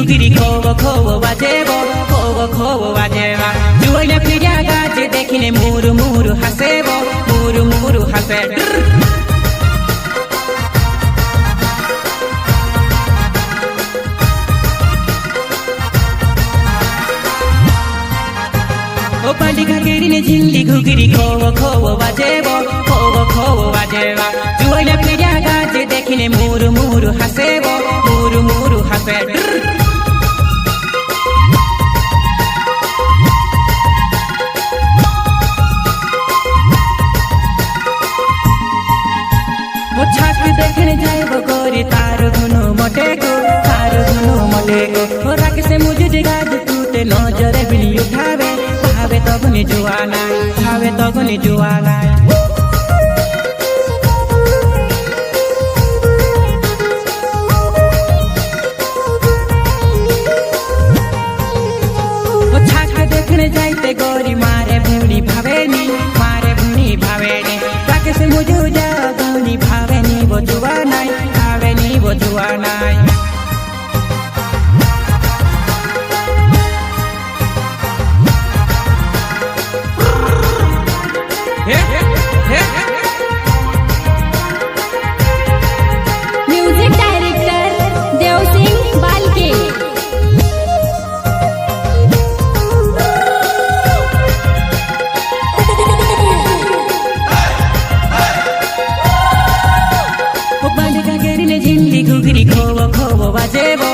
घुगिरी खोव खोव बाजेबो खोव खोव बाजेबा जुवाइना फिरिया गाजे देखिने मुरु मुरु हासेबो मुरु मुरु हासे ओ पालिका केरिने झिल्ली घुगिरी खोव खोव बाजेबो खोव खोव बाजेबा जुवाइना फिरिया गाजे देखिने मुरु मुरु हासेबो मुरु मुरु हासे छाक देखने जाएबो गोरी तारो धुनु मोटेको हो राके से मुझे जगाद तूते नजरे बिनी उठावे भावे तगनी जुआना ओ छाक देखने जाइते गोरी मारे भुनी भावेनी राके से मुझे जागनी भावेनी वो जुआनाई म्यूजिक डायरेक्टर देव सिंह बालके। झिल्ली घुगिरी खोव खोव बाजेबो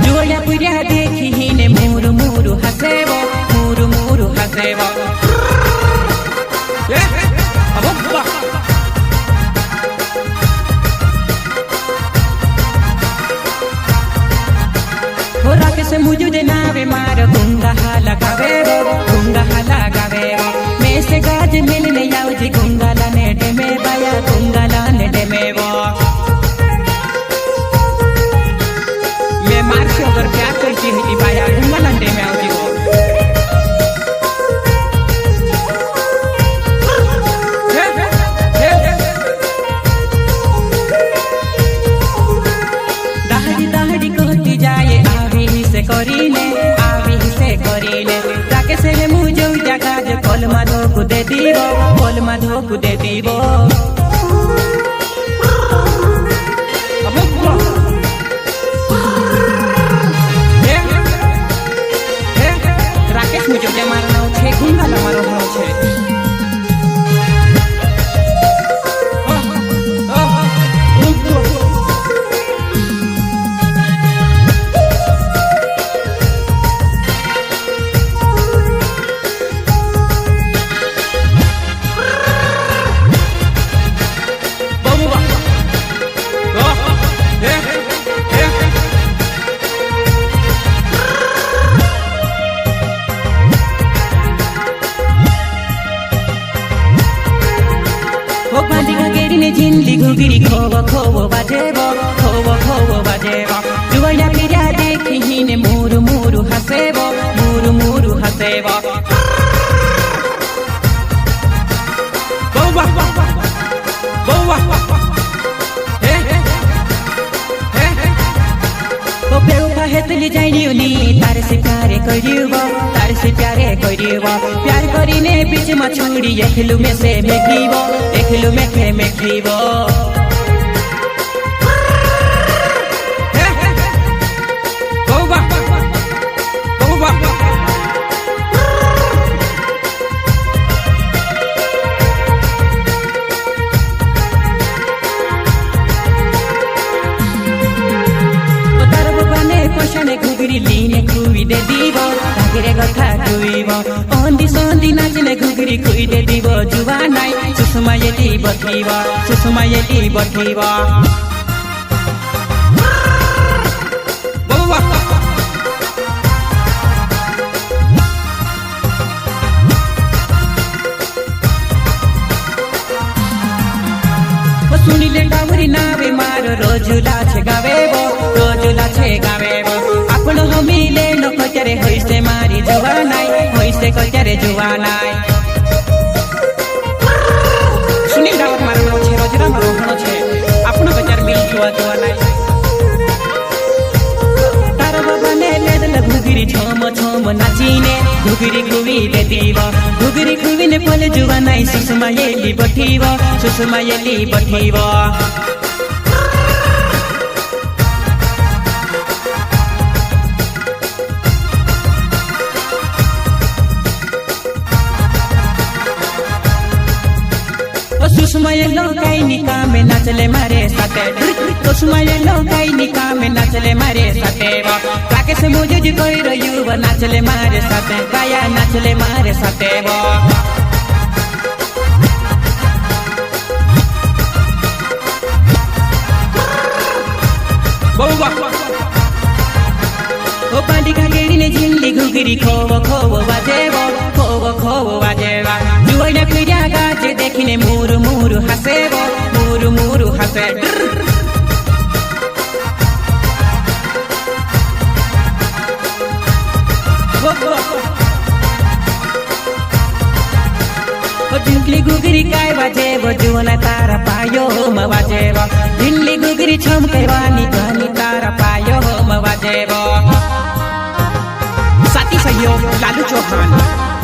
जुवाइना पुरिया देखी हिने मुरु मुरु हासेबो हो राके से मुझे दे नावे मार गुंगा हाला गावेबो में से गाज मिलने यावजी गुंगा लाने डेमे बाया गुंगा लाने डेमेबो मैं मार से अगर प्यार करती है बाया गुंगा लाने डेमे आवजी वो दाहड़ी कहती जाए आवी ही से करीने राके से मुझे जगह जो कोल माधो दे दीबो राकेश मुझे जे मारना छे गुंगा ला मारो हो छे झिल्ली घुगिरी खोव खोव बाजेबो जुवाइना फिरिया देखी हिने मुरु मुरु हासेबो ओ बेउफा हेतली जाइनिउनी तार से प्यारे करियो प्यार करिने बीच में छोड़ी एकलु में से मेखिबो घुगिरी लीने खुई दे दीबो रागिरे कथा खुइबो अंदी संदी नाचने घुगिरी खुई दे दीबो जुवानाई सुषमा येली बठिबो सुनिले डाउरी नावे मार रोजुला छे गावेबो आपण हमीले न कचरे होइसे मारी जुवानाई सुनिल डाउर मारो छे रोजरा मारो छे आपण बजार मिल जुवा नाई छोम छोम नाचिने घुगरी खुवी देतीव घुगरी खुविने पले जुवा नाइ सुषमा येली बठिव सुषमा येलो काई निकामे नाचले मारे साथे सुषमा येलो काई निकामे नाचले मारे साथे काके से मुझे जी कोई रयुव नाचले मारे साथे काया नाचले मारे साथे ओ पालिका गेडीने झिल्ली घुगरी खोव खोव बाजेवा जुवाइना फिर्या गाजे देखिने मुरु मुरु हसे झिल्ली घुगरी काय बाजेव जुवना तारा पायो म बाजेव झिल्ली घुगरी छमकै वानी गानी तारा पायो म बाजेव साथी सहयोग लालू चौहान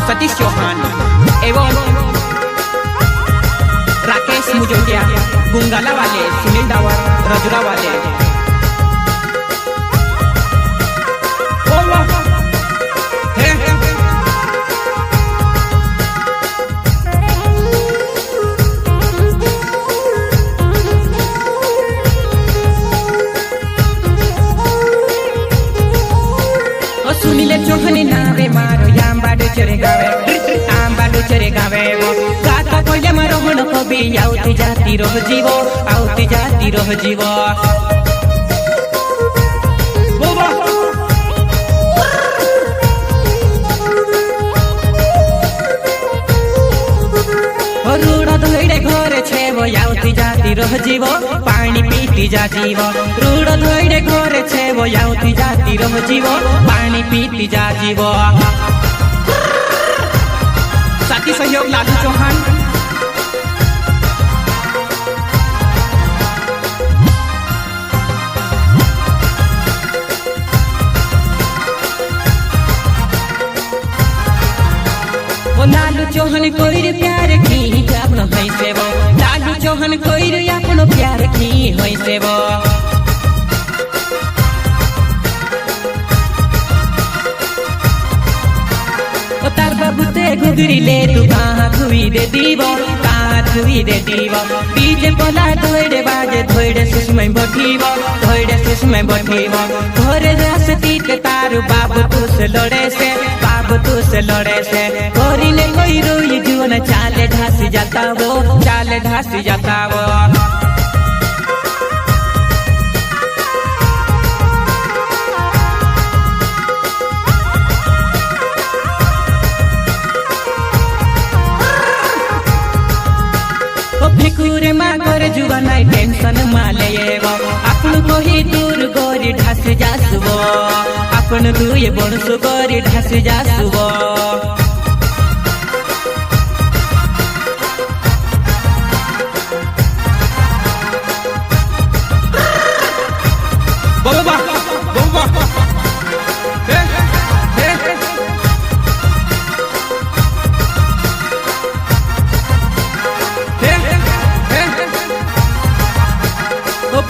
सतीश चौहान एवं राकेश मुजोटिया गुंगाला वाले सुनील डावर रजुरा वाले सुनीले चौहाने नावे मारो आंबाडो चरे गावे गाता कोइले मारो मन कबी आउती जाती रह जीवो रूड़ा धोइडे घरे छेवो आउती जाती रह जीवो पानी पीती जा जीवो रूड़ा धोइडे घरे छेवो आउती जाती रह जीवो पानी पीती जा जीवो साथी सहयोग लालू चौहान ओ लालू चौहान कोइर प्यार की आफ्नो हैसेवो लालू चौहान कोइर आफ्नो प्यार की हैसेवो ओ तार बाबूते घुगरीले तू कहाँ खुवी दे दीव डीजे पला धोइडे बाजे धोइडे सुषमै बठिव घरे रासती के तारू बाबू तू से लड़े से कोरिने कोई रोई जीवन चाले ढासी जाता वो फेकुरे मा करे जुवा नाइ टेंशन मालेव आफ्नो कोही दूर गरी ढास जासुवो आफ्नो दुए बणसु गरी ढास जासुवो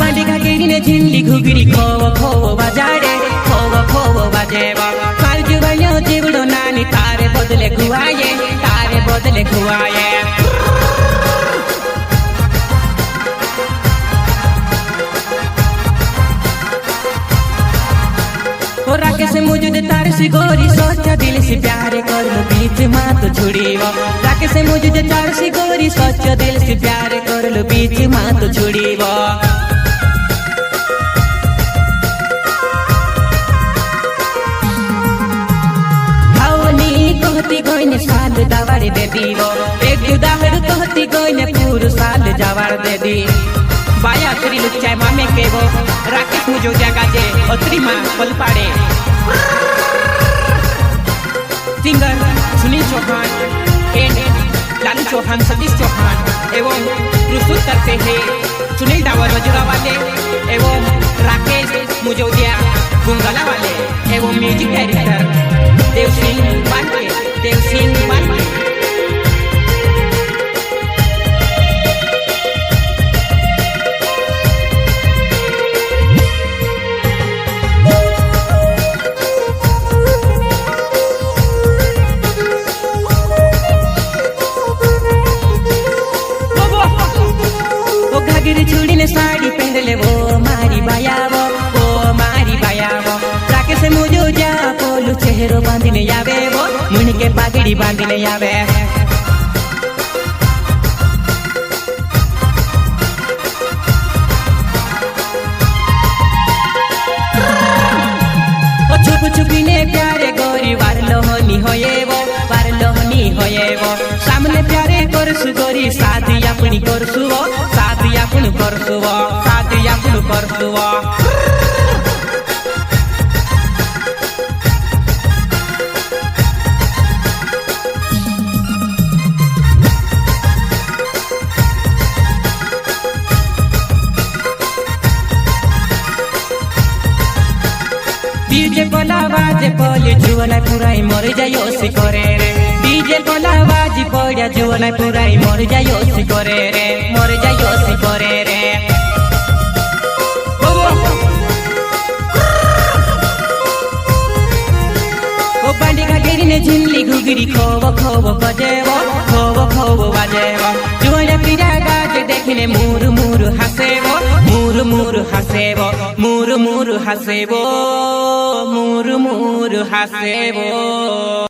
पालिका गेडीने झिल्ली घुगरी खोव बाजेवा काल जुवाइयो जीवडो नानी तारे बदले खुआए ओ राकेश मुझे तार से गोरी सोचा दिल से प्यार कर लो बीच माँ तो छुड़ीव राकेश मुझे तार से गोरी सोचा दिल से प्यार कर लो बीच माँ तो छुड़ीव कहती गइने साल दावार दे दीव एक उदाहरण कहती गइने पूरो साल जावार दे दी बाया अतरी लुच्चाय मामे केवो राकेश मुझो जगाजे अतरी माँ पल पाड़े सिंगर सुनील चौहान लालू चौहान सतीश चौहान एवं प्रस्तुत करते हैं सुनील डावर रजुरा वाले एवं राकेश मुजोदिया गुंगाला वाले एवं म्यूजिक डायरेक्टर मुझो जा पोलू चेहरो बांधिने आवे वो मुनि के पागड़ी बांधिने आवे चुप चुपिने प्यारे गोरी वार लोहनी होये वो सामने प्यारे करसु गोरी शादी अपनी करसु वो शादी अपनी करसु वो शादी अपनी करसु वो डीजे कोला बाजे पोले जुवनाय पुराई मर जायो सी करे रे डीजे कोला बाजी पड़िया जुवनाय पुराई मर जायो सी करे रे मर जायो सी करे रे ओ बांडी घाटेरी ने झिल्ली घुगरी खोव खोव बजेवो खोव बजेवो जुवनाय पीरा गाजे देखिने मुरु मुरु हसेवो मुरु मुरु हसेवो मुरु मुरु हसेवो मुरु मुरु हसेवो